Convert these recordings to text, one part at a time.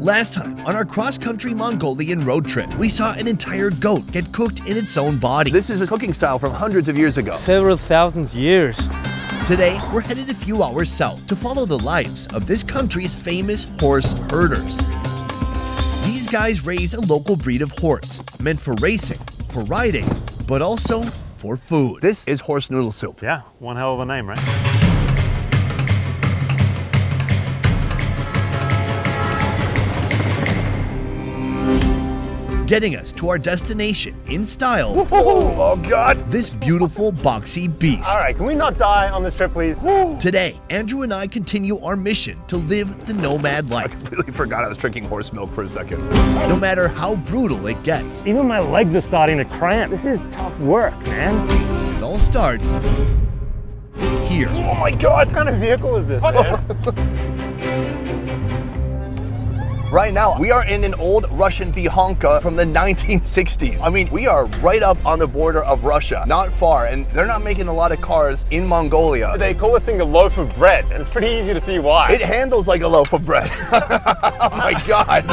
Last time, on our cross-country Mongolian road trip, we saw an entire goat get cooked in its own body. This is a cooking style from hundreds of years ago. Several thousand years. Today, we're headed a few hours south to follow the lives of this country's famous horse herders. These guys raise a local breed of horse, meant for racing, for riding, but also for food. This is horse noodle soup. Yeah, one hell of a name, right? Getting us to our destination in style. Oh God! This beautiful boxy beast. All right, can we not die on this trip, please? Today, Andrew and I continue our mission to live the nomad I life, completely forgot I was drinking horse milk for a second. no matter how brutal it gets. Even my legs are starting to cramp. This is tough work, man. It all starts here. Oh my God! What kind of vehicle is this, man? Right now, we are in an old Russian Bihonka from the 1960s. I mean, we are right up on the border of Russia, not far, and they're not making a lot of cars in Mongolia. They call this thing a loaf of bread, and it's pretty easy to see why. It handles like a loaf of bread. Oh my God.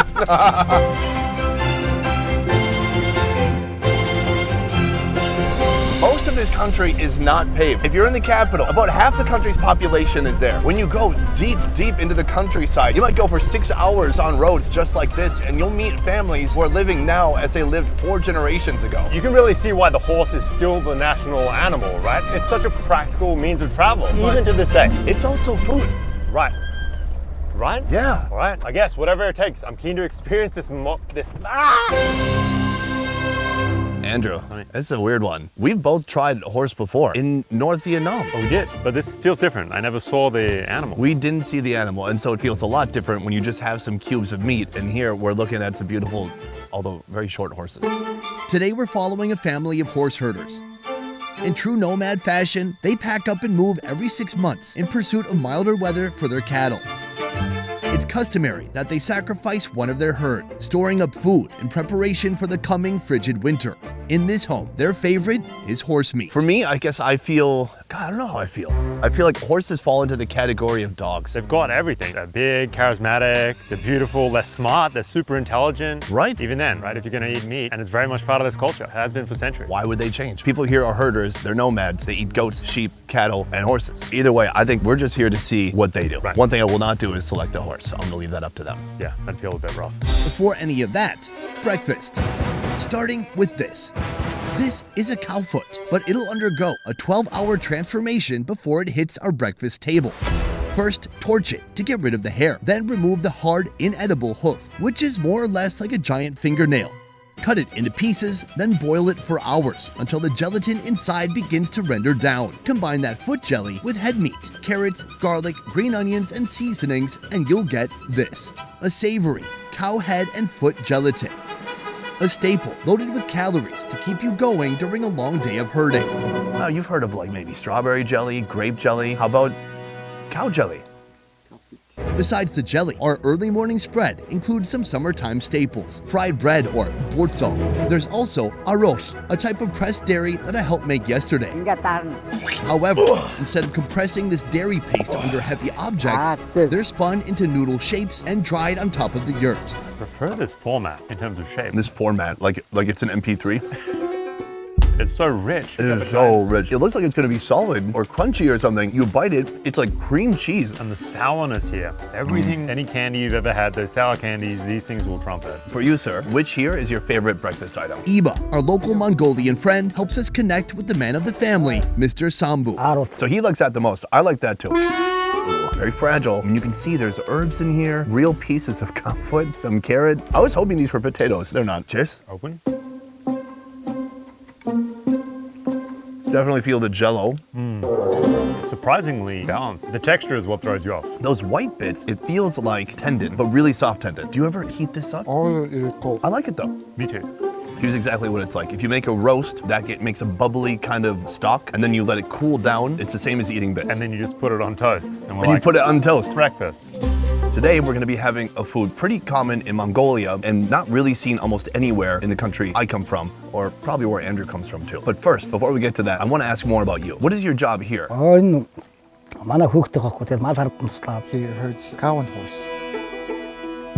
Most of this country is not paved. If you're in the capital, about half the country's population is there. When you go deep, deep into the countryside, you might go for 6 hours on roads just like this, and you'll meet families who are living now as they lived 4 generations ago. You can really see why the horse is still the national animal, right? It's such a practical means of travel, even to this day. It's also food. Right. Right? Yeah. All right, I guess whatever it takes. I'm keen to experience this Andrew, this is a weird one. We've both tried horse before in North Vietnam. Oh, we did, but this feels different. I never saw the animal. We didn't see the animal, and so it feels a lot different when you just have some cubes of meat, and here we're looking at some beautiful, although very short horses. Today, we're following a family of horse herders. In true nomad fashion, they pack up and move every 6 months in pursuit of milder weather for their cattle. It's customary that they sacrifice one of their herd, storing up food in preparation for the coming frigid winter. In this home, their favorite is horse meat. For me, I guess I feel, God, I don't know how I feel. I feel like horses fall into the category of dogs. They've got everything. They're big, charismatic, they're beautiful, they're smart, they're super intelligent. Right. Even then, right? If you're gonna eat meat, and it's very much part of this culture, it has been for centuries. Why would they change? People here are herders, they're nomads, they eat goats, sheep, cattle, and horses. Either way, I think we're just here to see what they do. Right. One thing I will not do is select a horse. I'm gonna leave that up to them. Yeah, I'd feel a bit rough. Before any of that, breakfast. Starting with this. This is a cow foot, but it'll undergo a 12-hour transformation before it hits our breakfast table. First, torch it to get rid of the hair, then remove the hard, inedible hoof, which is more or less like a giant fingernail. Cut it into pieces, then boil it for hours until the gelatin inside begins to render down. Combine that foot jelly with head meat, carrots, garlic, green onions, and seasonings, and you'll get this: a savory cow head and foot gelatin. A staple loaded with calories to keep you going during a long day of herding. Now, you've heard of like maybe strawberry jelly, grape jelly. How about cow jelly? Besides the jelly, our early morning spread includes some summertime staples, fried bread or borzo. There's also arroz, a type of pressed dairy that I helped make yesterday. However, instead of compressing this dairy paste under heavy objects, they're spun into noodle shapes and dried on top of the yurt. I prefer this format in terms of shape. This format, like it's an MP3. It's so rich. It is so rich. It looks like it's gonna be solid or crunchy or something. You bite it, it's like cream cheese. And the sourness here. Everything, any candy you've ever had, those sour candies, these things will trump it. For you, sir, which here is your favorite breakfast item? Iba, our local Mongolian friend, helps us connect with the man of the family, Mr. Sambu. So he likes that the most. I like that too. Ooh, very fragile. And you can see there's herbs in here, real pieces of cow foot, some carrot. I was hoping these were potatoes. They're not. Cheers. Open. Definitely feel the jello. Surprisingly balanced. The texture is what throws you off. Those white bits, it feels like tendon, but really soft tendon. Do you ever heat this up? Oh, it's cold. I like it though. Me too. Here's exactly what it's like. If you make a roast, that makes a bubbly kind of stock, and then you let it cool down, it's the same as eating bits. And then you just put it on toast. And you put it on toast. Breakfast. Today, we're gonna be having a food pretty common in Mongolia and not really seen almost anywhere in the country I come from, or probably where Andrew comes from too. But first, before we get to that, I wanna ask more about you. What is your job here? He herds cow and horse.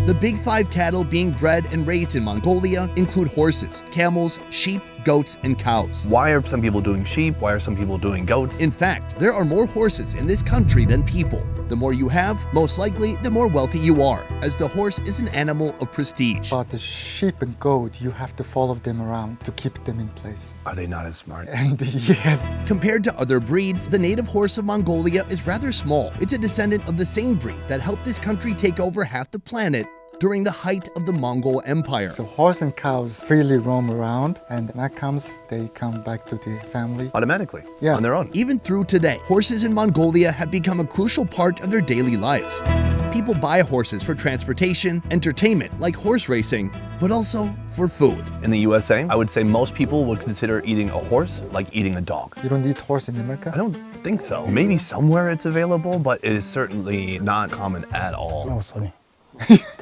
The big five cattle being bred and raised in Mongolia include horses, camels, sheep, goats, and cows. Why are some people doing sheep? Why are some people doing goats? In fact, there are more horses in this country than people. The more you have, most likely, the more wealthy you are, as the horse is an animal of prestige. But the sheep and goat, you have to follow them around to keep them in place. Are they not as smart? And yes, Compared to other breeds, the native horse of Mongolia is rather small. It's a descendant of the same breed that helped this country take over half the planet during the height of the Mongol Empire. so horse and cows freely roam around, and when that comes, they come back to the family. Automatically, Yeah. on their own. Even through today, horses in Mongolia have become a crucial part of their daily lives. People buy horses for transportation, entertainment like horse racing, but also for food. In the USA, I would say most people would consider eating a horse like eating a dog. You don't eat horse in America? I don't think so. Maybe somewhere it's available, but it is certainly not common at all. Oh, sorry.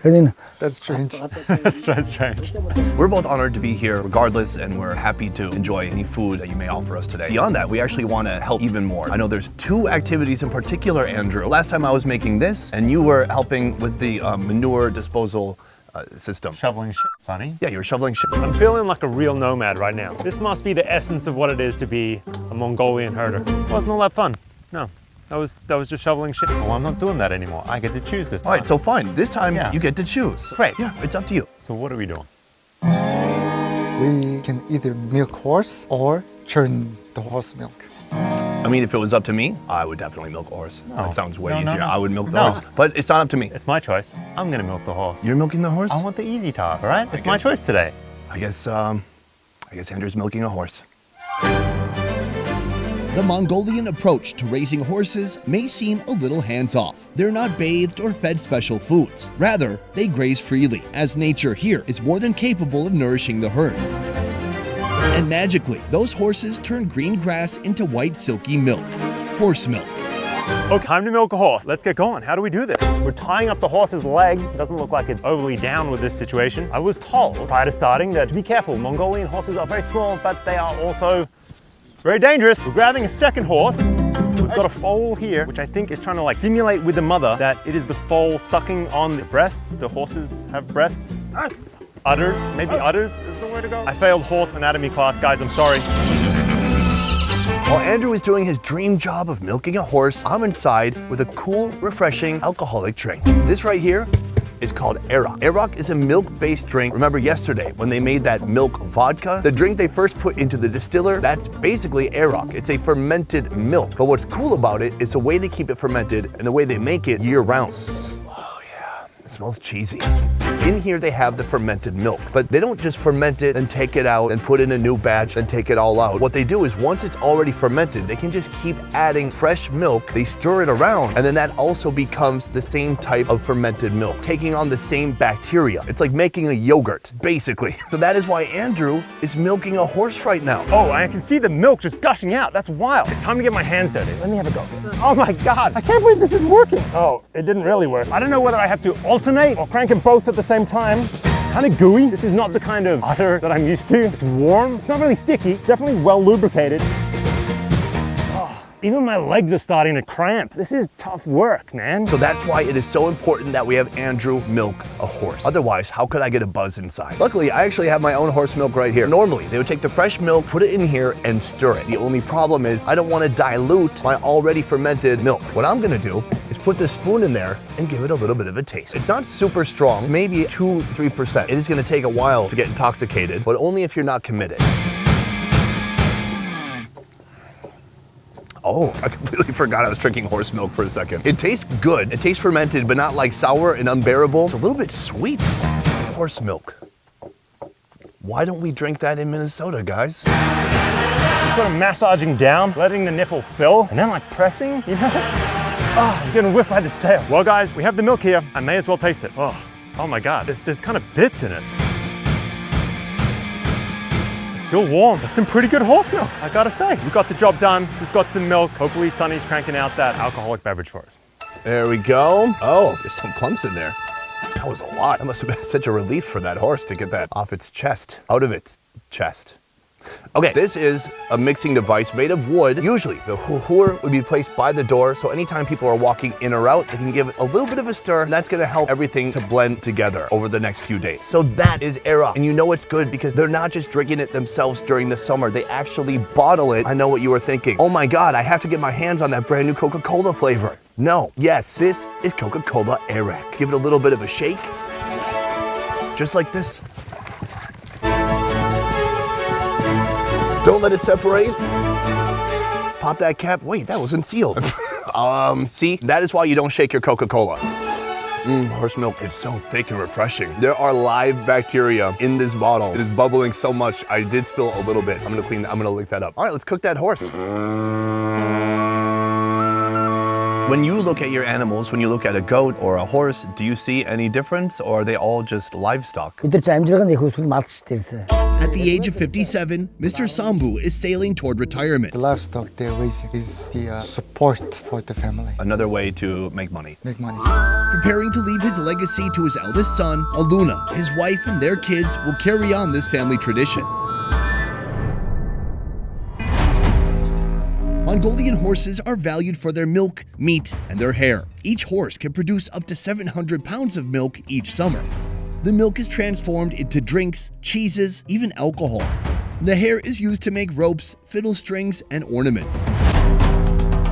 That's strange. That's strange. We're both honored to be here regardless, and we're happy to enjoy any food that you may offer us today. Beyond that, we actually want to help even more. I know there's two activities in particular, Andrew. Last time I was making this, and you were helping with the manure disposal system. Shoveling shit, Sonny. Yeah, you were shoveling shit. I'm feeling like a real nomad right now. This must be the essence of what it is to be a Mongolian herder. It wasn't all that fun. No. That was just shoveling shit. Well, I'm not doing that anymore. I get to choose this time. All right, so fine. This time Yeah. you get to choose. Great. Yeah, it's up to you. So what are we doing? We can either milk horse or churn the horse milk. I mean, if it was up to me, I would definitely milk a horse. No. That sounds way No, no, easier. no. I would milk the No. horse. But it's not up to me. It's my choice. I'm gonna milk the horse. You're milking the horse? I want the easy task, all right? It's my guess. choice today. I guess Andrew's milking a horse. The Mongolian approach to raising horses may seem a little hands-off. They're not bathed or fed special foods. Rather, they graze freely, as nature here is more than capable of nourishing the herd. And magically, those horses turn green grass into white silky milk. Horse milk. Okay, time to milk a horse. Let's get going. How do we do this? We're tying up the horse's leg. It doesn't look like it's overly down with this situation. I was told prior to starting that to be careful, Mongolian horses are very small, but they are also very dangerous. We're grabbing a second horse. We've got a foal here, which I think is trying to like simulate with the mother that it is the foal sucking on the breasts. The horses have breasts. Udders, maybe udders is the way to go. I failed horse anatomy class, guys, I'm sorry. While Andrew is doing his dream job of milking a horse, I'm inside with a cool, refreshing alcoholic drink. This right here is called Arok. Arok is a milk-based drink. Remember yesterday when they made that milk vodka? The drink they first put into the distiller, that's basically Arok. It's a fermented milk. But what's cool about it is the way they keep it fermented and the way they make it year-round. Oh yeah, it smells cheesy. In here they have the fermented milk, but they don't just ferment it and take it out and put in a new batch and take it all out. What they do is once it's already fermented, they can just keep adding fresh milk. They stir it around, and then that also becomes the same type of fermented milk, taking on the same bacteria. It's like making a yogurt, basically. So that is why Andrew is milking a horse right now. Oh, I can see the milk just gushing out. That's wild. It's time to get my hands dirty. Let me have a go. Oh my God, I can't believe this is working. Oh, it didn't really work. I don't know whether I have to alternate or crank them both at the same time. Kind of gooey. This is not the kind of udder that I'm used to. It's warm. It's not really sticky. It's definitely well lubricated. Even my legs are starting to cramp. This is tough work, man. So that's why it is so important that we have Andrew milk a horse. Otherwise, how could I get a buzz inside? Luckily, I actually have my own horse milk right here. Normally, they would take the fresh milk, put it in here, and stir it. The only problem is I don't want to dilute my already fermented milk. What I'm gonna do is put the spoon in there and give it a little bit of a taste. It's not super strong, maybe 2-3%. It is gonna take a while to get intoxicated, but only if you're not committed. Oh, I completely forgot I was drinking horse milk for a second. It tastes good. It tastes fermented, but not like sour and unbearable. It's a little bit sweet. Horse milk. Why don't we drink that in Minnesota, guys? I'm sort of massaging down, letting the nipple fill, and then like pressing, you know? Oh, I'm getting whipped by this tail. Well, guys, we have the milk here. I may as well taste it. Oh my God, there's kind of bits in it. Still warm. That's some pretty good horse milk, I gotta say. We got the job done. We've got some milk. Hopefully Sonny's cranking out that alcoholic beverage for us. There we go. Oh, there's some clumps in there. That was a lot. That must have been such a relief for that horse to get that off its chest, out of its chest. Okay, this is a mixing device made of wood. Usually, the hur would be placed by the door, so anytime people are walking in or out, they can give it a little bit of a stir, and that's gonna help everything to blend together over the next few days. So that is era, and you know it's good because they're not just drinking it themselves during the summer, they actually bottle it. I know what you were thinking. Oh my God, I have to get my hands on that brand new Coca-Cola flavor. No, yes, this is Coca-Cola Airrack. Give it a little bit of a shake, just like this. Don't let it separate. Pop that cap. Wait, that wasn't sealed. See, that is why you don't shake your Coca-Cola. Horse milk, it's so thick and refreshing. There are live bacteria in this bottle. It is bubbling so much. I did spill a little bit. I'm gonna lick that up. All right, let's cook that horse. When you look at your animals, when you look at a goat or a horse, do you see any difference, or are they all just livestock? At the age of 57, Mr. Sambu is sailing toward retirement. The livestock they're raising is the support for the family. Another way to make money. Make money. Preparing to leave his legacy to his eldest son, Aluna. His wife and their kids will carry on this family tradition. Mongolian horses are valued for their milk, meat, and their hair. Each horse can produce up to 700 pounds of milk each summer. The milk is transformed into drinks, cheeses, even alcohol. The hair is used to make ropes, fiddle strings, and ornaments.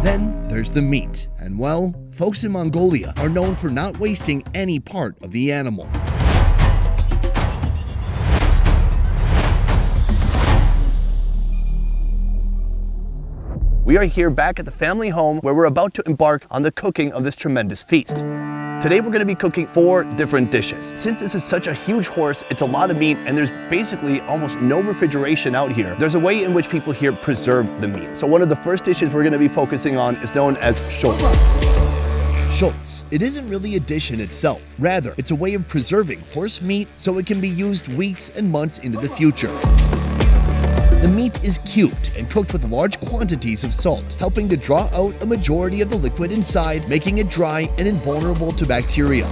Then there's the meat. And well, folks in Mongolia are known for not wasting any part of the animal. We are here back at the family home where we're about to embark on the cooking of this tremendous feast. Today we're going to be cooking 4 different dishes. Since this is such a huge horse, it's a lot of meat, and there's basically almost no refrigeration out here. There's a way in which people here preserve the meat. So one of the first dishes we're going to be focusing on is known as schultz. Schultz. It isn't really a dish in itself. Rather, it's a way of preserving horse meat so it can be used weeks and months into the future. The meat is cubed and cooked with large quantities of salt, helping to draw out a majority of the liquid inside, making it dry and invulnerable to bacteria.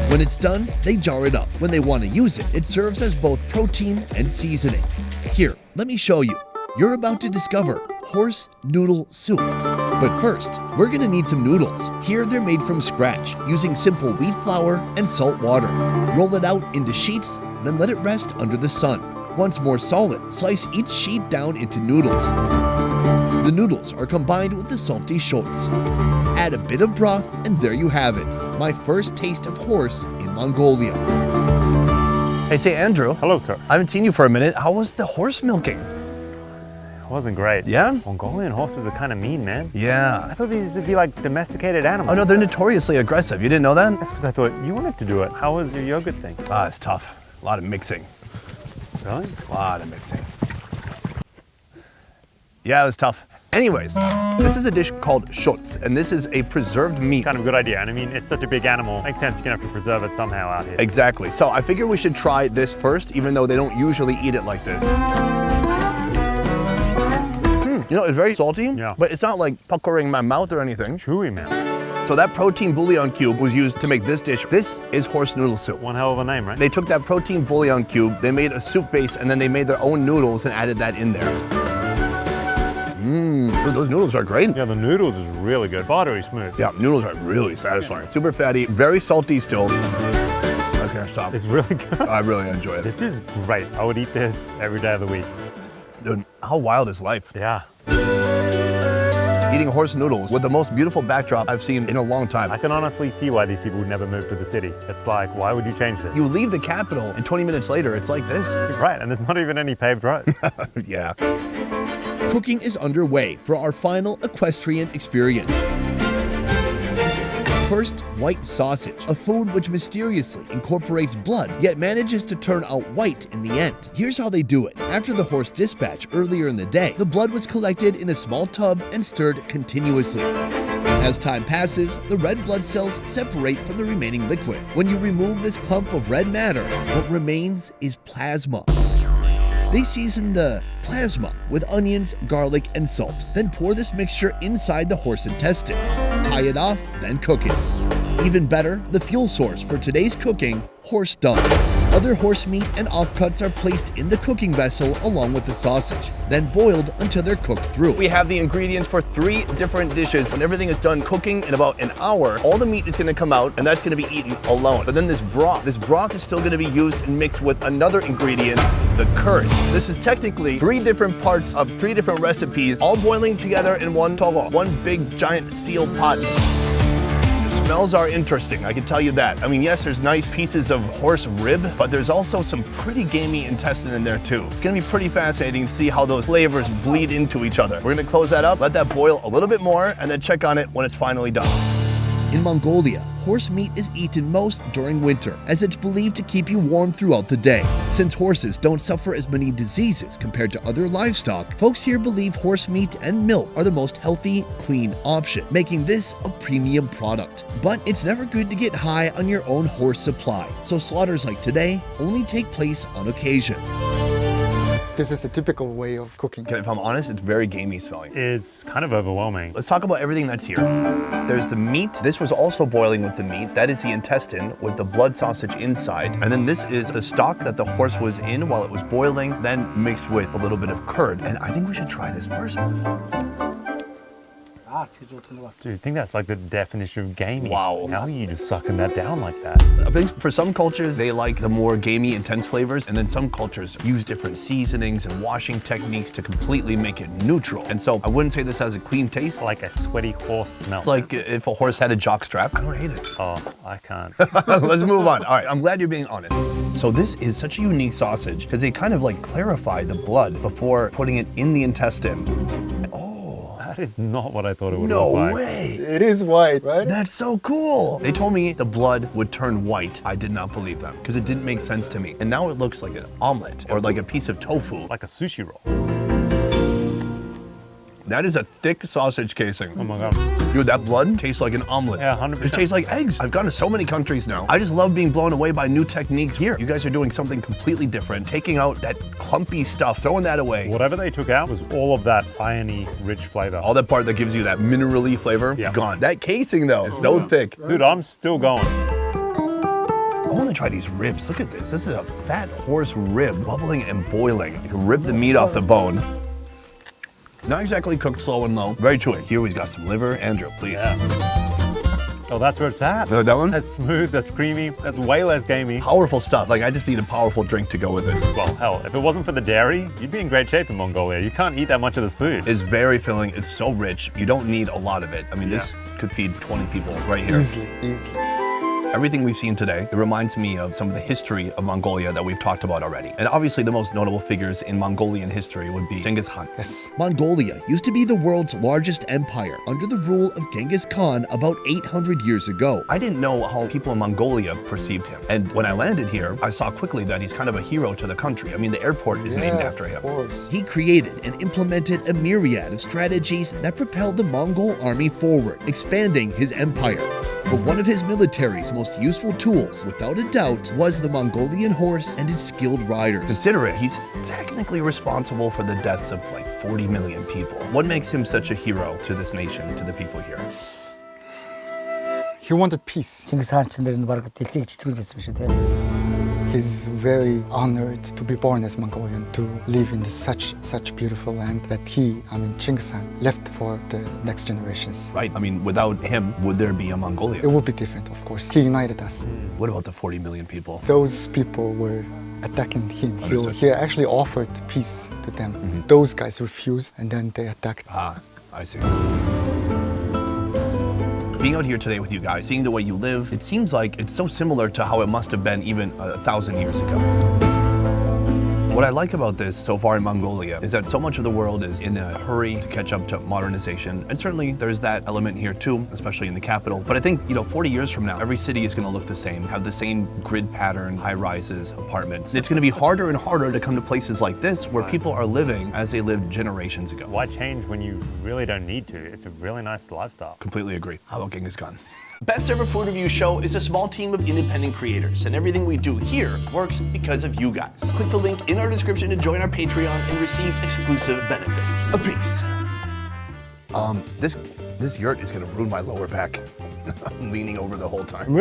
When it's done, they jar it up. When they want to use it, it serves as both protein and seasoning. Here, let me show you. You're about to discover horse noodle soup. But first, we're gonna need some noodles. Here they're made from scratch, using simple wheat flour and salt water. Roll it out into sheets, then let it rest under the sun. Once more solid, slice each sheet down into noodles. The noodles are combined with the salty schultz. Add a bit of broth, and there you have it. My first taste of horse in Mongolia. Hey, say Andrew. Hello, sir. I haven't seen you for a minute. How was the horse milking? It wasn't great. Yeah? Mongolian horses are kind of mean, man. I Yeah. thought these would be like domesticated animals. Oh no, they're notoriously aggressive. You didn't know that? That's because I thought you wanted to do it. How was your yogurt thing? Ah, it's tough. A lot of mixing. Really? A lot of mixing. Yeah, it was tough. Anyways, this is a dish called schultz, and this is a preserved meat. Kind of a good idea. And I mean, it's such a big animal. Makes sense. You're gonna have to preserve it somehow out here. Exactly. So I figure we should try this first, even though they don't usually eat it like this. You know, it's very salty, Yeah. but it's not like puckering my mouth or anything. Chewy, man. So that protein bouillon cube was used to make this dish. This is horse noodle soup. One hell of a name, right? They took that protein bouillon cube, they made a soup base, and then they made their own noodles and added that in there. Mmm, those noodles are great. Yeah, the noodles is really good. Buttery smooth. Yeah, noodles are really satisfying. Super fatty, very salty still. I can't stop. It's really good. I really enjoy it. This is great. I would eat this every day of the week. Dude, how wild is life? Yeah. Eating horse noodles with the most beautiful backdrop I've seen in a long time. I can honestly see why these people would never move to the city. It's like, why would you change this? You leave the capital and 20 minutes later, it's like this. You're right, and there's not even any paved roads. Yeah. Cooking is underway for our final equestrian experience. First, white sausage, a food which mysteriously incorporates blood, yet manages to turn out white in the end. Here's how they do it. After the horse dispatch earlier in the day, the blood was collected in a small tub and stirred continuously. As time passes, the red blood cells separate from the remaining liquid. When you remove this clump of red matter, what remains is plasma. They season the plasma with onions, garlic, and salt, then pour this mixture inside the horse intestine. Tie it off, then cook it. Even better, the fuel source for today's cooking, horse dung. Other horse meat and offcuts are placed in the cooking vessel along with the sausage, then boiled until they're cooked through. We have the ingredients for 3 different dishes. When everything is done cooking in about an hour, all the meat is gonna come out and that's gonna be eaten alone. But then this broth is still gonna be used and mixed with another ingredient, the curd. This is technically 3 different parts of 3 different recipes, all boiling together in one togo, one big giant steel pot. The smells are interesting, I can tell you that. I mean, yes, there's nice pieces of horse rib, but there's also some pretty gamey intestine in there too. It's gonna be pretty fascinating to see how those flavors bleed into each other. We're gonna close that up, let that boil a little bit more, and then check on it when it's finally done. In Mongolia, horse meat is eaten most during winter, as it's believed to keep you warm throughout the day. Since horses don't suffer as many diseases compared to other livestock, folks here believe horse meat and milk are the most healthy, clean option, making this a premium product. But it's never good to get high on your own horse supply, so slaughters like today only take place on occasion. This is the typical way of cooking. If I'm honest, it's very gamey smelling. It's kind of overwhelming. Let's talk about everything that's here. There's the meat. This was also boiling with the meat. That is the intestine with the blood sausage inside. And then this is the stock that the horse was in while it was boiling, then mixed with a little bit of curd. And I think we should try this first. Dude, I think that's like the definition of gamey. Wow. How are you just sucking that down like that? I think for some cultures, they like the more gamey, intense flavors. And then some cultures use different seasonings and washing techniques to completely make it neutral. And so I wouldn't say this has a clean taste. Like a sweaty horse smell. It's like if a horse had a jock strap. I don't hate it. Oh, I can't. Let's move on. All right, I'm glad you're being honest. So this is such a unique sausage because they kind of like clarify the blood before putting it in the intestine. That is not what I thought it would No look like. way. It is white, right? That's so cool. They told me the blood would turn white. I did not believe them because it didn't make sense to me. And now it looks like an omelet or like a piece of tofu. Like a sushi roll. That is a thick sausage casing. Oh my God. Dude, that blood tastes like an omelet. Yeah, 100%. It tastes like eggs. I've gone to so many countries now. I just love being blown away by new techniques here. You guys are doing something completely different, taking out that clumpy stuff, throwing that away. Whatever they took out was all of that irony rich flavor. All that part that gives you that minerally flavor, Yeah. gone. That casing though is so thick. Dude, I'm still going. I want to try these ribs. Look at this. This is a fat horse rib, bubbling and boiling. You can rip the meat off the bone. Not exactly cooked slow and low. Very chewy. Here we've got some liver. Andrew, please. Yeah. Oh, that's where it's at. That one? That's smooth, that's creamy, that's way less gamey. Powerful stuff. Like I just need a powerful drink to go with it. Well, hell, if it wasn't for the dairy, you'd be in great shape in Mongolia. You can't eat that much of this food. It's very filling. It's so rich. You don't need a lot of it. I mean, this could feed 20 people right here. Easily. Everything we've seen today, it reminds me of some of the history of Mongolia that we've talked about already. And obviously the most notable figures in Mongolian history would be Genghis Khan. Yes. Mongolia used to be the world's largest empire under the rule of Genghis Khan about 800 years ago. I didn't know how people in Mongolia perceived him. And when I landed here, I saw quickly that he's kind of a hero to the country. I mean, the airport is named after him. Of course. He created and implemented a myriad of strategies that propelled the Mongol army forward, expanding his empire. But one of his military's most useful tools, without a doubt, was the Mongolian horse and its skilled riders. Consider it, he's technically responsible for the deaths of like 40 million people. What makes him such a hero to this nation, to the people here? He wanted peace. He's very honored to be born as Mongolian, to live in such beautiful land that Genghis Khan, left for the next generations. Right, I mean, without him, would there be a Mongolia? It would be different, of course. He united us. What about the 40 million people? Those people were attacking him. Understood. He actually offered peace to them. Those guys refused, and then they attacked. Ah, I see. Being out here today with you guys, seeing the way you live, it seems like it's so similar to how it must have been even 1,000 years ago. What I like about this so far in Mongolia is that so much of the world is in a hurry to catch up to modernization. And certainly there's that element here too, especially in the capital. But I think, 40 years from now, every city is going to look the same, have the same grid pattern, high rises, apartments. It's going to be harder and harder to come to places like this where people are living as they lived generations ago. Why change when you really don't need to? It's a really nice lifestyle. Completely agree. How about Genghis Khan? Best Ever Food Review Show is a small team of independent creators, and everything we do here works because of you guys. Click the link in our description to join our Patreon and receive exclusive benefits. A peace. This yurt is gonna ruin my lower back. I'm leaning over the whole time. I'm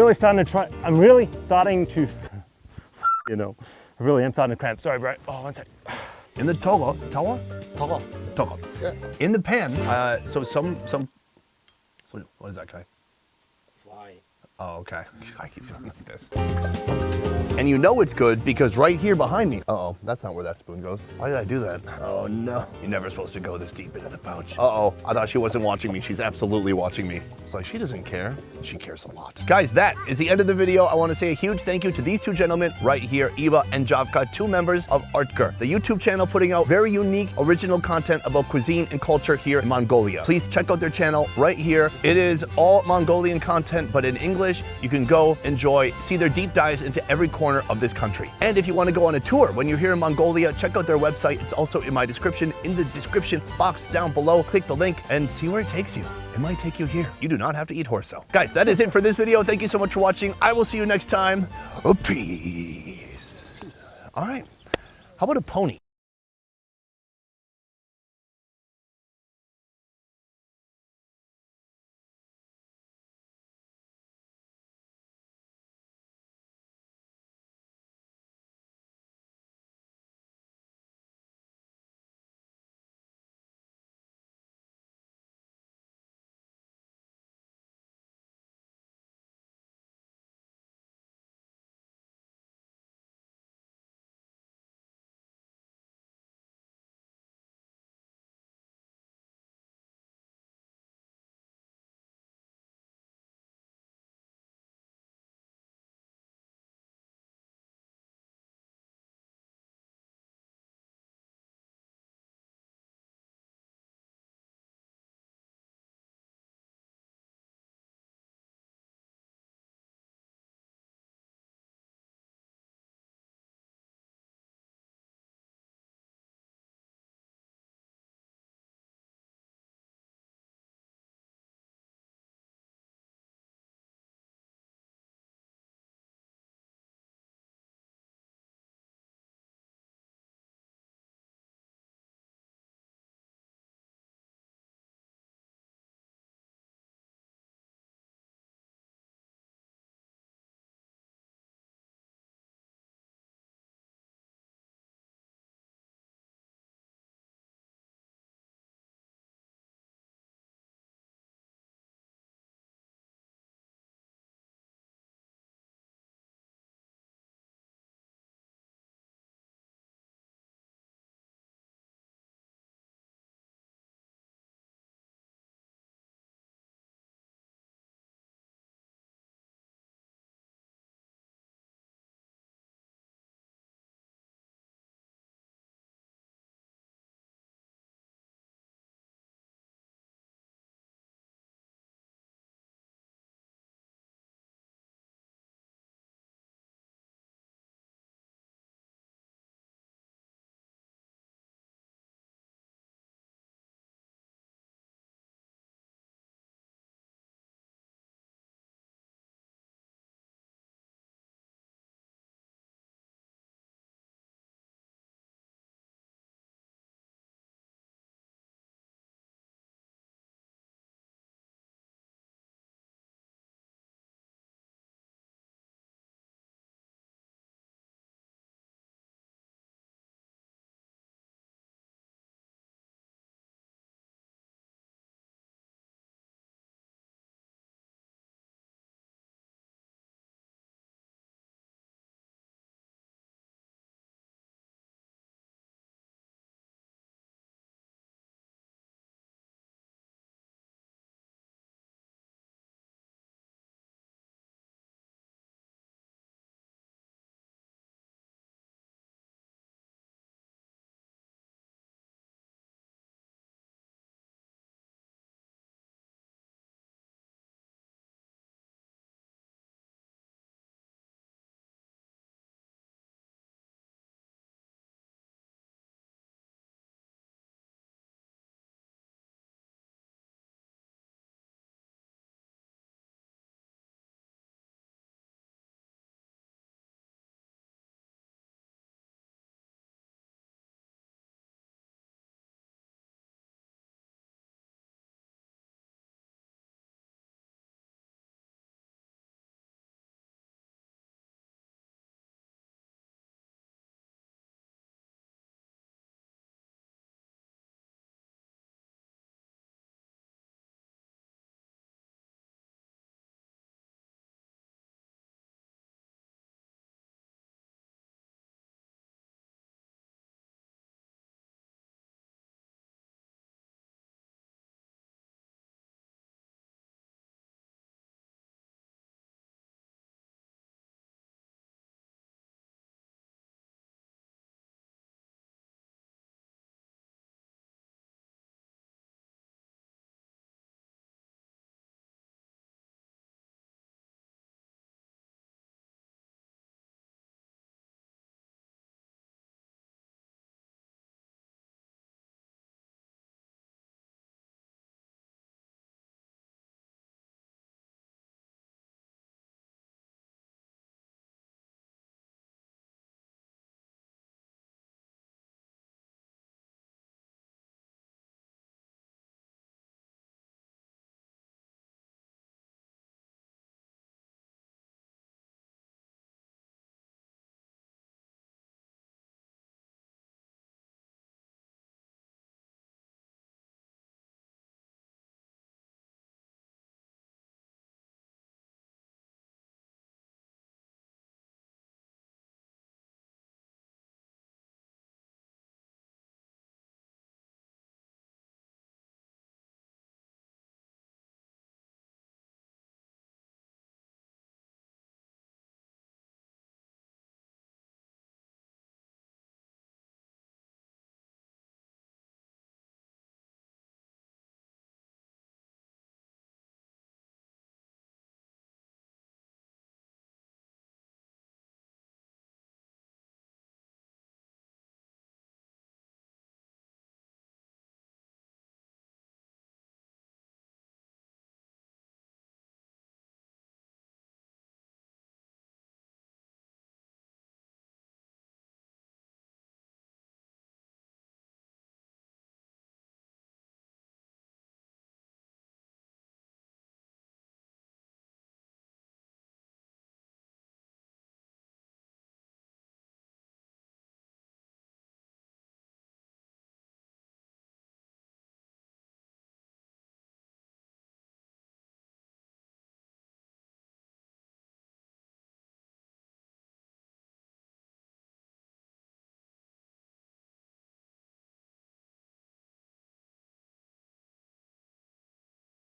really starting to You know, I really am starting to cramp. Sorry, bro. Oh, one sec. In the togo, Togo. Yeah. in the pan. So some. What is that, Kai? Fly. Oh, okay. I keep doing like this. And you know it's good because right here behind me. Uh-oh, that's not where that spoon goes. Why did I do that? Oh no. You're never supposed to go this deep into the pouch. Uh-oh, I thought she wasn't watching me. She's absolutely watching me. It's like, she doesn't care. She cares a lot. Guys, that is the end of the video. I want to say a huge thank you to these two gentlemen right here, Eva and Javka, two members of Artger, the YouTube channel putting out very unique, original content about cuisine and culture here in Mongolia. Please check out their channel right here. It is all Mongolian content, but in English. You can go, enjoy, see their deep dives into every corner of this country. And if you want to go on a tour when you're here in Mongolia, check out their website. It's also in my description, in the description box down below. Click the link and see where it takes you. It might take you here. You do not have to eat horse though. Guys, that is it for this video. Thank you so much for watching. I will see you next time. Peace. All right. How about a pony?